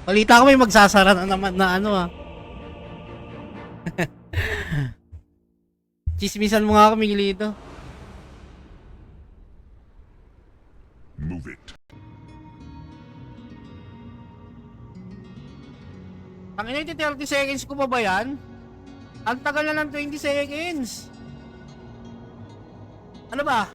Balita ko may magsasara na naman na ano ah. Chismisan mo nga kami dito. Move it. Ang ina, 30 seconds ko pa ba yan? Ang tagal na ng 20 seconds. Ano ba?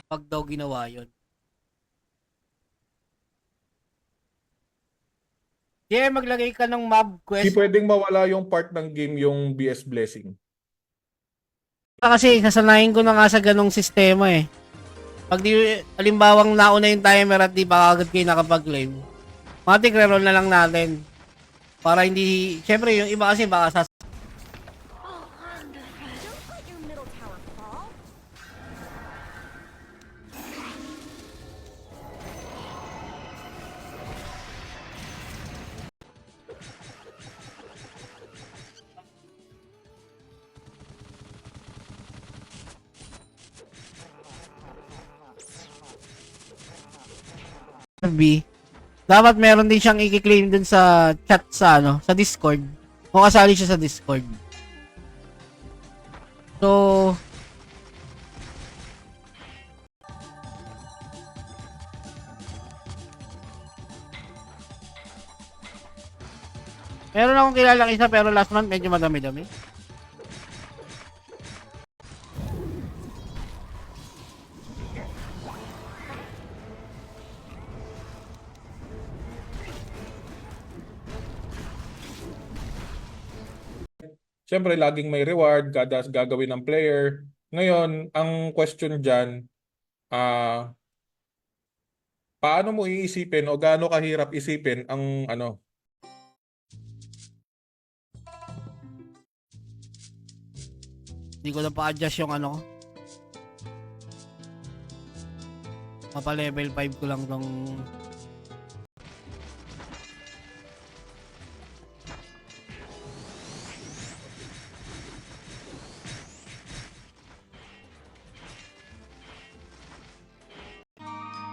Pag daw ginawa yun. Yeah, maglagay ka ng mob Hindi quest. pwedeng mawala yung part ng game yung BS Blessing. Kasi kasanayin ko na nga sa ganong sistema eh. Pag di, alimbawang nauna yung timer at di pa agad kayo nakapag-claim, matik reroll na lang natin. Para hindi, syempre yung iba kasi baka Don't let your middle tower fall. B, dapat meron din siyang i-claim dun sa chat sa ano, sa Discord. Kung kasali siya sa Discord. So, meron akong kilalang isa pero last month medyo madami-dami. Siyempre, laging may reward, kada gagawin ng player. Ngayon, ang question dyan, paano mo iisipin o gaano kahirap isipin ang ano? Hindi ko na pa-adjust yung ano ko. Papa level 5 ko lang tong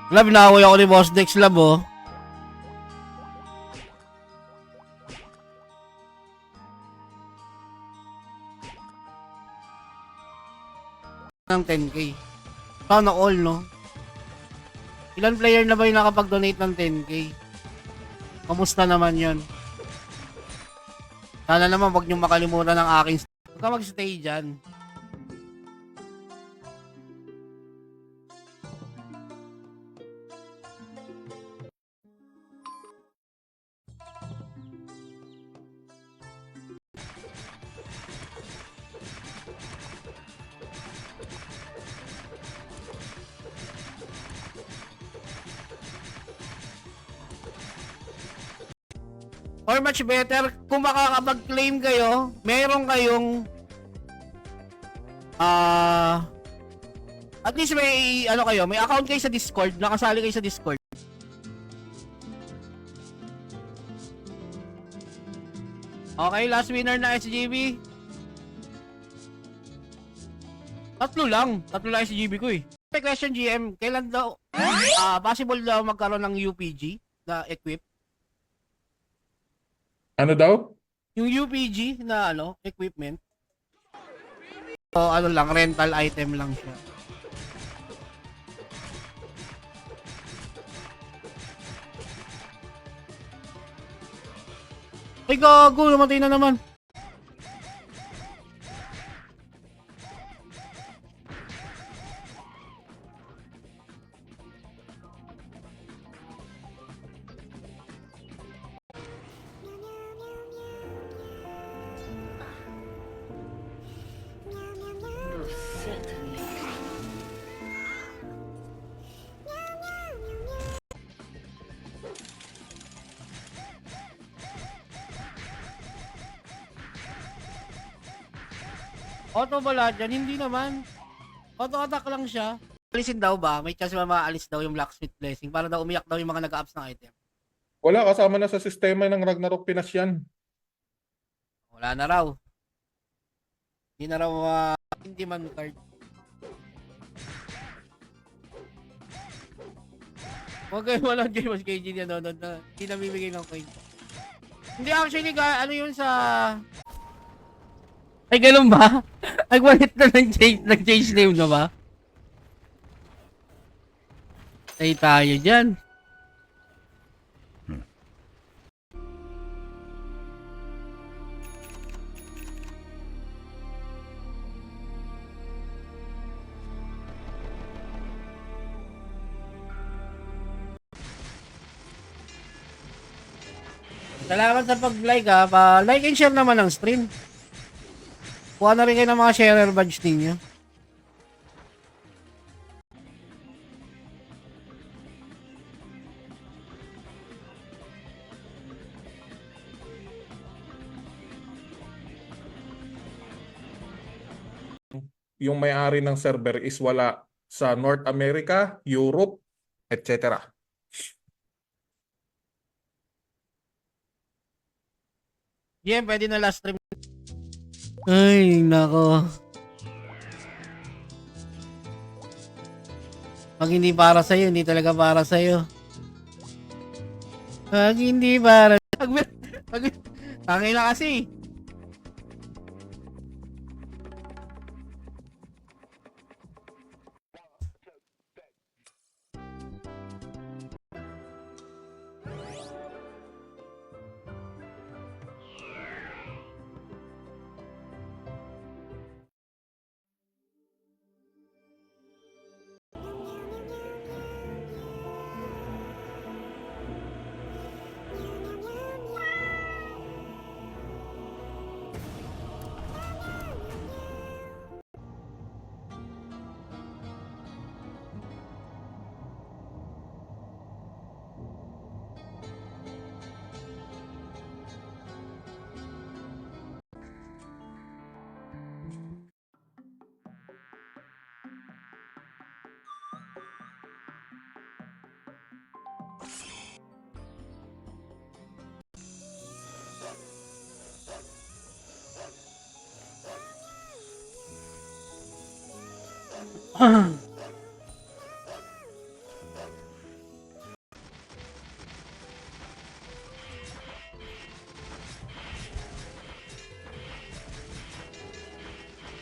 Lab, naaway ako ni Boss Dex Lab oh. Ng 10k. Sana all no? Ilan player na ba yung nakapag-donate ng 10k? Kamusta naman yon? Sana naman wag niyong makalimutan ng aking huwag ka mag-stay dyan. Or much better, kung makakapag-claim kayo, meron kayong at least may ano kayo, may account kayo sa Discord, nakasali kayo sa Discord. Okay, last winner na SGB. Tatlo lang SGB ko eh. May question GM, kailan daw possible daw magkaroon ng UPG na equip? Ano daw? Yung UPG na ano, equipment. O ano lang, rental item lang siya. Ay, gago. Namatay na naman. Auto ba lahat yan? Hindi naman. Auto attack lang siya. Alisin daw ba? May chance ba maalis daw yung Blacksmith Blessing para daw umiyak daw yung mga nag-ups ng item. Wala, kasama na sa sistema ng Ragnarok Pinas yan. Wala na raw. Hindi na raw hindi man card. Huwag kayo walang game mas KG niya nanonood na hindi namimigay ng coin. Hindi actually ano yun sa... Ay ganun ba? Nagwalit na nag-change name na ba? Ay tayo dyan. Salamat sa pag-like ha. Pa-like and share naman ang stream. Kuha na rin kayo ng mga sharer badge ninyo. Yung may-ari ng server is wala sa North America, Europe, etc. Yeah, pwede na last stream. Ay, nako. Pag hindi para sa'yo, hindi talaga para sa'yo. Pag hindi para... Tangay na kasi.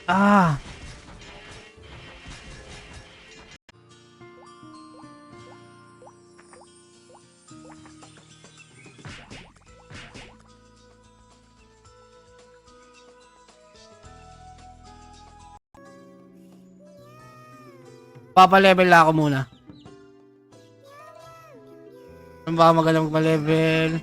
Ah. Papa-level na ako muna. Ano ba magalang pa-level?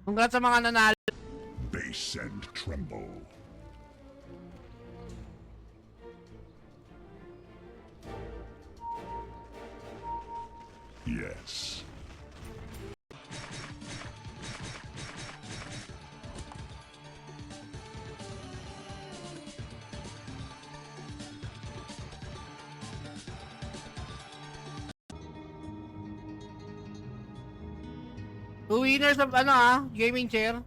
Congrats sa mga nanalo. Base and tremble. Yes. Two winners of gaming chair.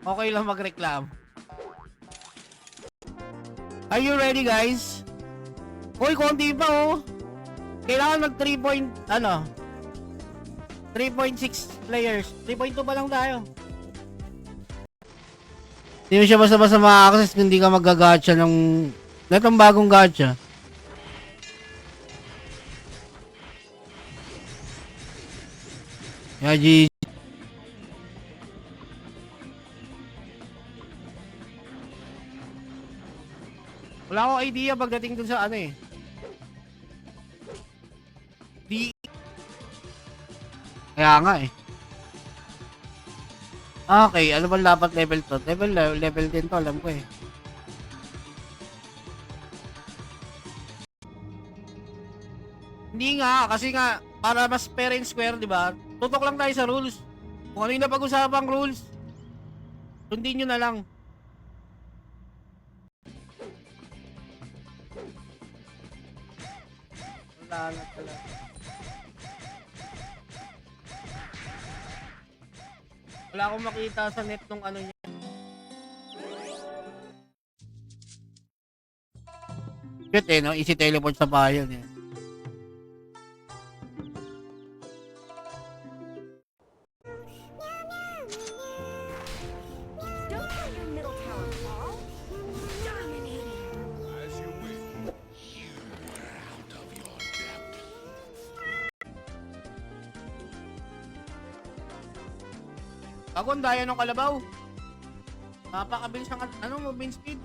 Okay lang magreklamo. Are you ready, guys? Uy, konti pa oh. Kailangan mag 3.6 players. 3.2 pa lang tayo. Hindi mo siya basta-basta ma-access kung hindi ka mag-gacha ng netong bagong gacha. Yeah, G. Wala akong idea pagdating dun sa ano eh. Kaya nga eh. Okay, ano ba dapat level to? Level 10 to, alam ko eh. Hindi nga, kasi nga, para mas fair and square, di ba? Tutok lang tayo sa rules. Kung ano yung napag-usapang rules, sundin nyo na lang. Wala na talaga. Wala akong makita sa net nung ano niya. Cute eh, no? Easy teleport sa bayan eh. Don't let your middle tower fall. Dominating. As you wish. You are out of your depth. Ako ang daya ng kalabaw. Napakabilis ng movement speed.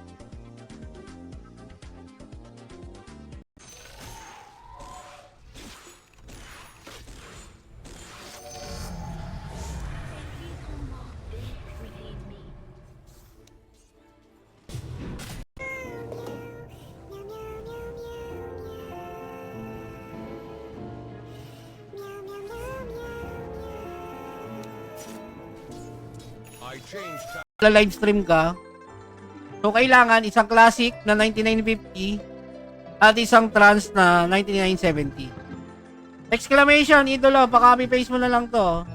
I changed Live stream ka. So kailangan isang classic na 9950 at isang trans na 9970. Exclamation, idolo, pa-copy paste mo na lang to.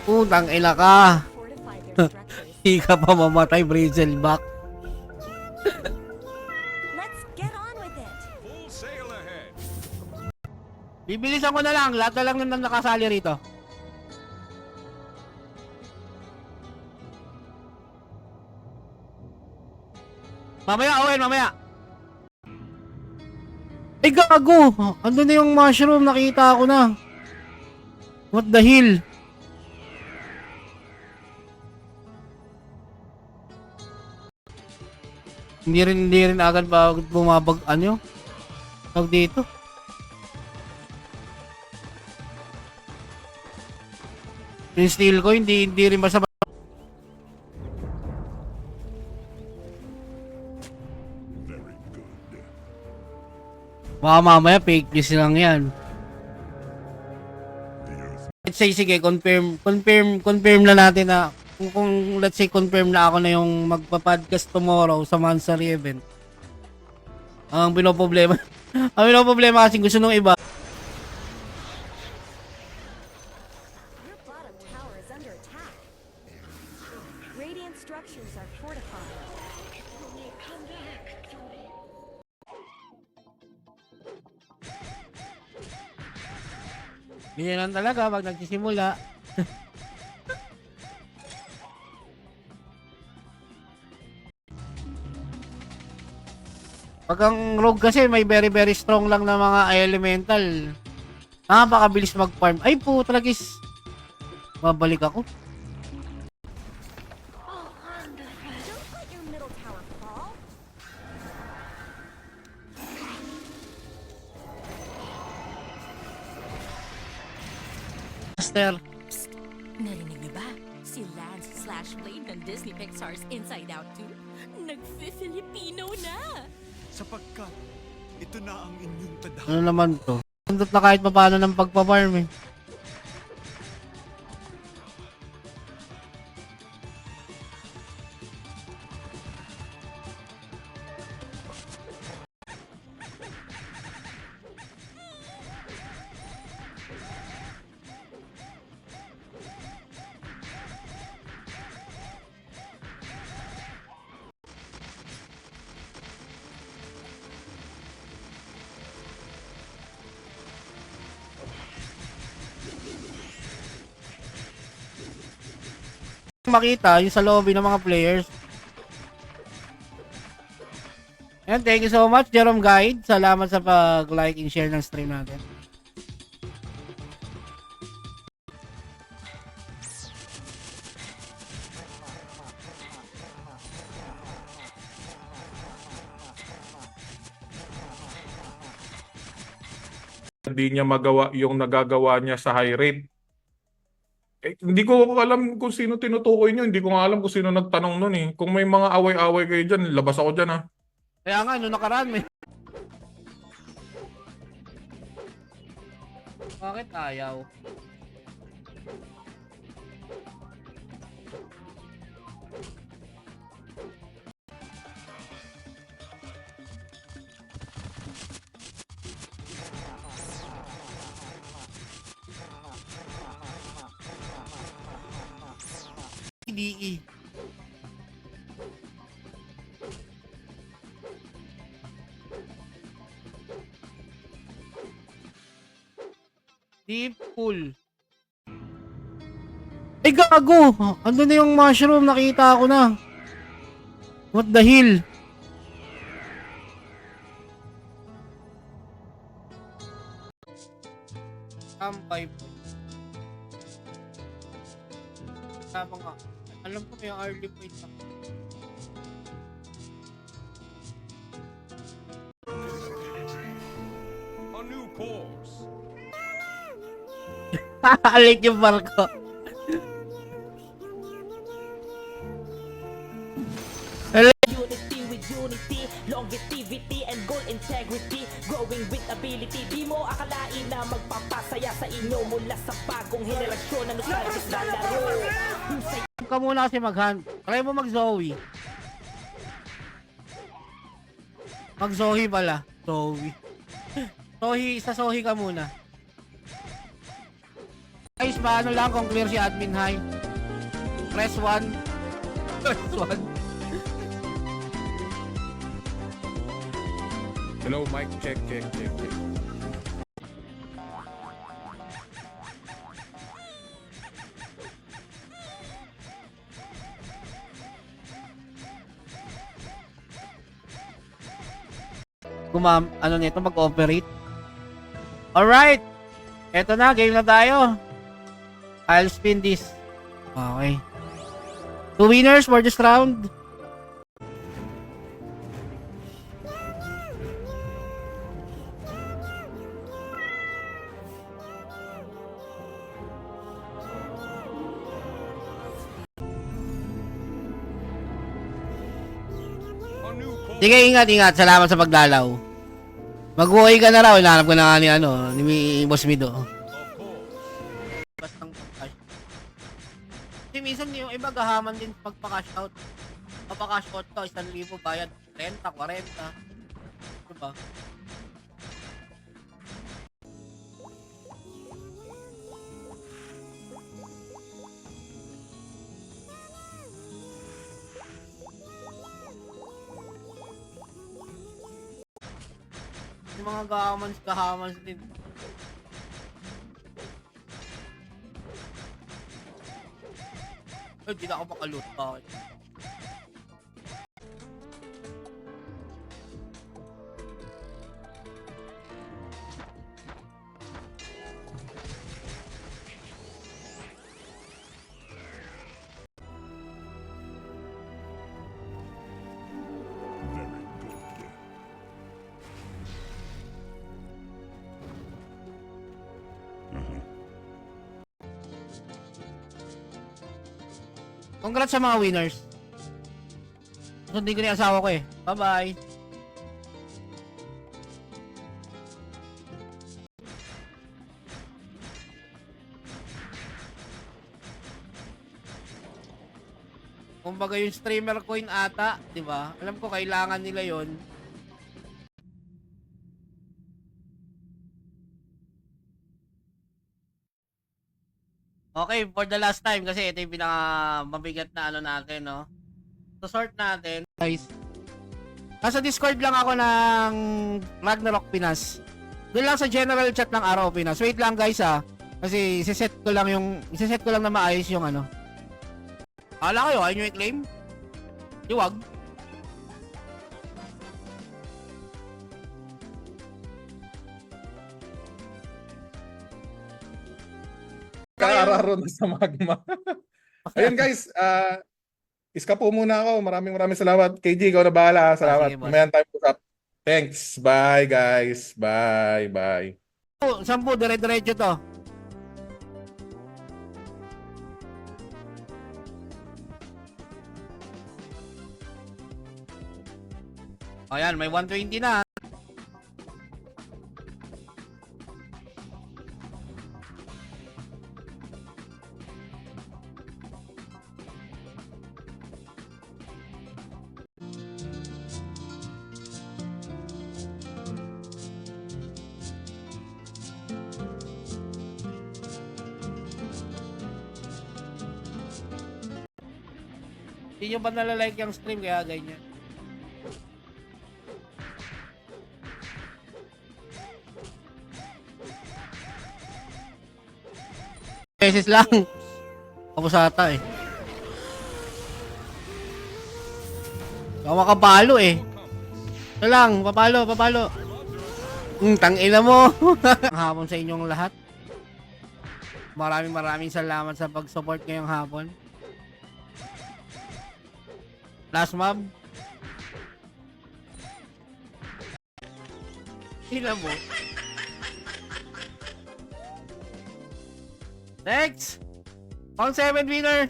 Utang ina ka. Fortify their structures. Hindi ka pa mamatay, Brazelback. Let's get on with it. full sail ahead. Bibilisan ko na lang. Lahat na lang na nakasali rito. Mamaya, Owen, mamaya. Ay, gago. Andun na yung mushroom. Nakita ko na. What the hell? Hindi rin agad ba bumabag ano? Tawag dito. Yung steal ko hindi rin basta Very good. baka mamaya fake news lang yan. The earth Let's say sige, confirm na natin na kung let's say confirm na ako na yung magpa-podcast tomorrow sa Mansari event. Ang pinoproblema kasi gusto nung iba. Your bottom tower is under attack. Radiant structures are fortified. Ganyan lang talaga pag nagsisimula. Pag ang rogue kasi may very very strong lang na mga elemental. Napakabilis mag-farm. Ay po, talaga is babalik ako. Don't let your middle tower fall. Master. Narinig niyo ba? Si Lance/Blade ng Disney Pixar's Inside Out 2, nag-Filipino na! sapagkat ito na ang inyong tadhana. Ano naman to? Sundot na kahit paano ng pagpa-farm eh. makita yung sa lobby ng mga players. And thank you so much, Jerome Guide. Salamat sa pag-like and share ng stream natin. Hindi niya magawa yung nagagawa niya sa high rate. Hindi ko alam kung sino tinutukoy niyo. Hindi ko nga alam kung sino nagtanong nun eh. Kung may mga away-away kayo dyan, labas ako dyan ha. Kaya nga, nung nakaraan may... Bakit ayaw? DE. Deep pool. Ay gago! Andun na yung mushroom, nakita ko na. What the hell? Sampay po. Tama nga. Alam ko may early point na. A new course. Alik yung barko. Unity with unity, longevity and goal integrity, growing with ability. Di mo akalain na magpapasaya sa inyo mula sa bagong henerasyon na nostalgic na laro. Husay Ka muna kasi mag-hunt. Try mo mag-Zoe. Mag-Zoe pala. Zoe. Sa Zoe ka muna. Guys, paano lang kung clear si admin high? Press 1. Press 1. Hello, mic check. Ano nito mag-operate. Alright. Eto na, game na tayo. I'll spin this. Okay. 2 winners for this round. A new course. Sige, ingat. Salamat sa pagdalaw. Mag-uwi ka na raw. Hinahanap ko na nga ni Boss Mido. Of course. Bastang cash. Kasi minsan yung iba gahaman din pagpa-cash out. Pagpa-cash out ka, 1,000 bayad. 30, 40. Diba? Yung mga gahaman din. Ay, di na ako makaloot. Bakit? Congrats sa mga winners. Sundin ko na yung asawa ko eh. Bye-bye. Kumbaga yung streamer coin ata, 'di ba? Alam ko kailangan nila 'yon. Okay, for the last time kasi ito yung pinaka-mabigat na ano natin, no? So, sort natin. Guys, nasa Discord lang ako ng Ragnarok Pinas. Doon lang sa general chat ng Araw Pinas. Wait lang guys kasi iseset ko lang na maayos yung ano. Akala kayo, ayaw nyo i-claim? Di wag. Kaararo na sa magma. Ayun guys, iska po muna ako. Maraming salamat. KG, ikaw na bahala. Salamat. sige, boss. Mamayang tayo usap. Thanks. Bye guys. Bye. Sampu, dire-diretso to. Ayan, may 120 na. Hindi nyo ba nalalike yung stream kaya ganyan? Beses lang. Ako sata eh. Ako makapalo eh. Ito lang, papalo. Tangina mo. Ang hapon sa inyong lahat. Maraming salamat sa pag-support ngayong hapon. Last mob. Sila mo. Next! Round 7 winner!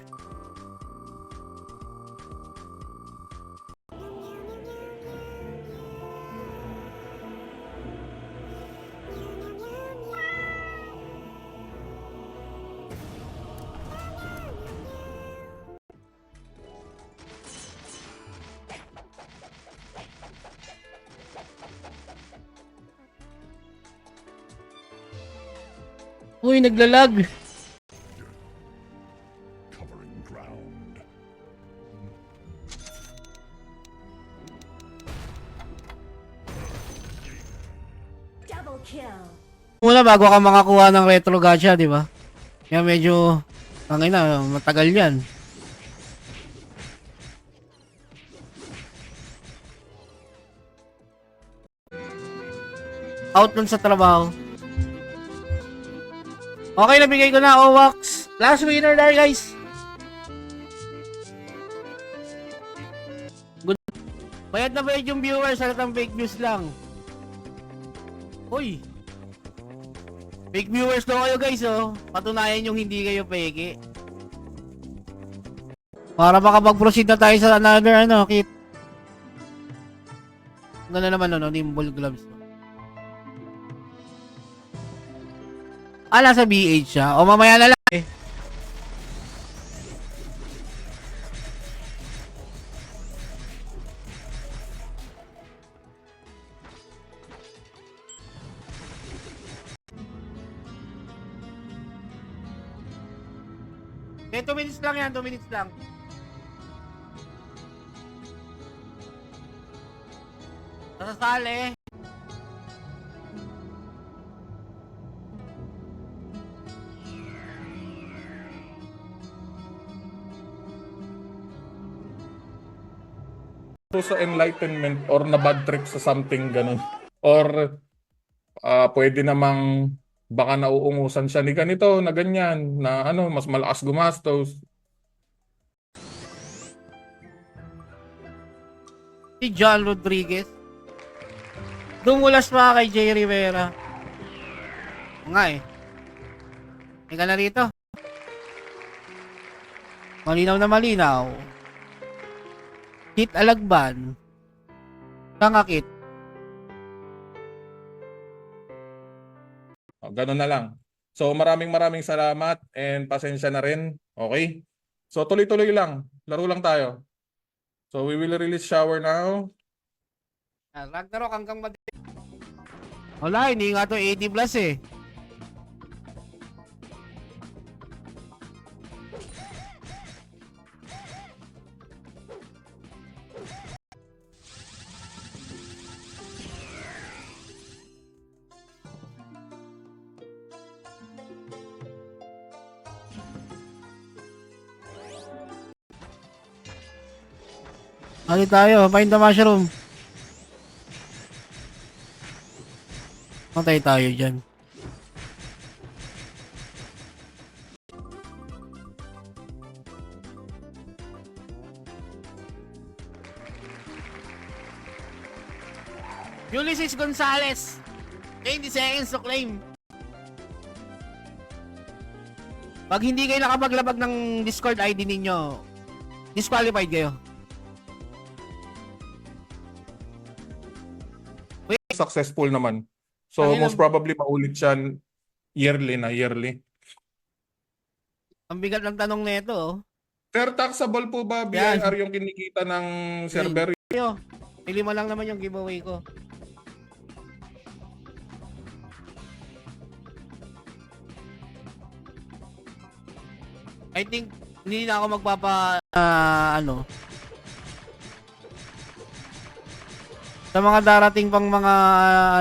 Uy, naglalag! Covering ground. Double kill. Muna bago ka makakuha ng retro gacha, di ba? Kaya medyo, tangina, matagal yan. Out nun sa trabaho. Okay, nabigay ko na, Owax. Last winner there, guys. Good. Bayad na bayad yung viewers, halatang fake news lang. Uy. Fake viewers daw kayo, guys, oh. Patunayan yung hindi kayo peke. Para makapag-proceed na tayo sa another, kit. Ano naman, nimble gloves. Nasa BH siya. O mamaya na lang eh. Okay, 2 minutes lang yan. 2 minutes lang. Nasasali. Sa enlightenment or na bad trip sa something ganun. Or pwede namang baka nauungusan siya ni ganito na ganyan na mas malakas gumastos. Si John Rodriguez. Dumulas pa kay Jay Rivera. O nga eh. Ika na rito. Malinaw na malinaw. Kit Alagban. Kangakit. Ganun na lang. So maraming salamat and pasensya na rin. Okay? So tuloy-tuloy lang. Laro lang tayo. So we will release shower now. Ragnarok hanggang wala, hindi nga to 80 plus eh. Lagi tayo, find the mushroom. Matay tayo dyan. Ulysses Gonzalez, 20 seconds to claim. Pag hindi kayo nakapaglabag ng Discord ID ninyo, disqualified kayo. Successful naman. So Ang ilang- most probably maulit siya yearly. Ang bigat ng tanong nito, oh. Sir, taxable po ba Yan. BIR yung kinikita ng server? Yo, may 5 lang naman yung giveaway ko. I think hindi na ako magpapa ano. Sa mga darating pang mga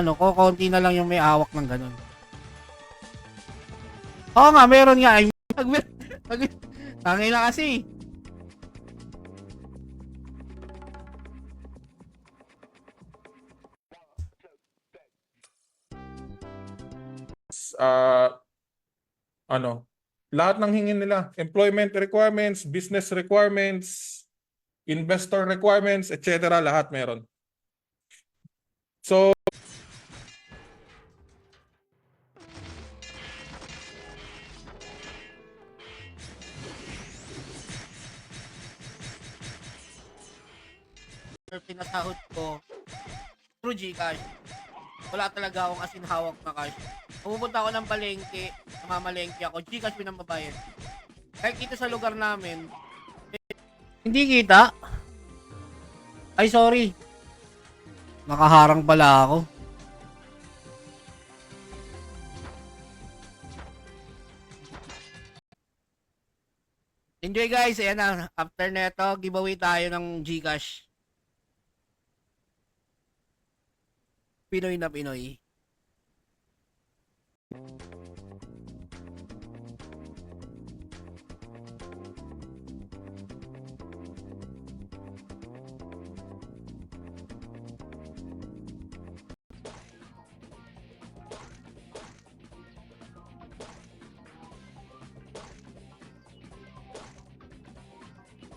ano, konti na lang yung may hawak ng ganun. Oo nga, meron nga. Tangin na kasi. Ano, lahat ng hingin nila, employment requirements, business requirements, investor requirements, etc. lahat meron. So, Pinasahod ko through Gcash. Wala talaga akong asin hawak na cash. Pumupunta ako ng palengke, namamalengke ako, Gcash pinambabayad. Kahit dito sa lugar namin, hindi kita. Ay, sorry. Nakaharang pala ako. Enjoy guys, ayan na. After neto, giveaway tayo ng Gcash. Pinoy na Pinoy.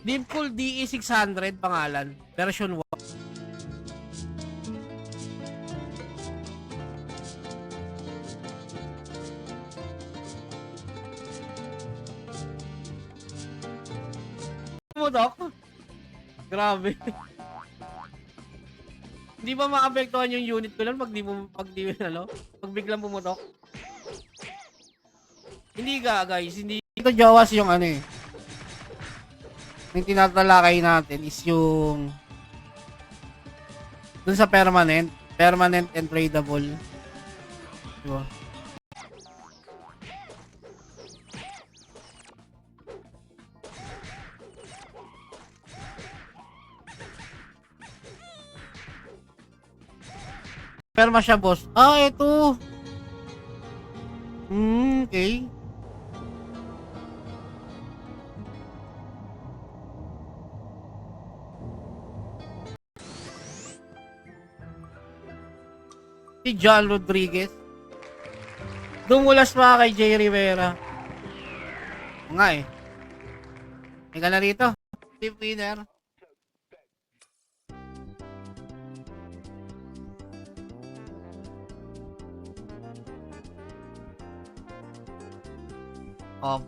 Dimple DE600 pangalan, version 1. Pumutok? Grabe. Hindi ba maapektuhan yung unit ko lang pag biglang pumutok? Hindi ka guys, hindi. Ito Jawas yung ano eh. Yung tinatalakay natin is yung dun sa permanent and tradable. Diba? Perma siya, boss. Ah, ito. Okay. Si John Rodriguez. Dumulas pa kay Jay Rivera. Oo nga eh. Ika na rito. Tip winner. Oh,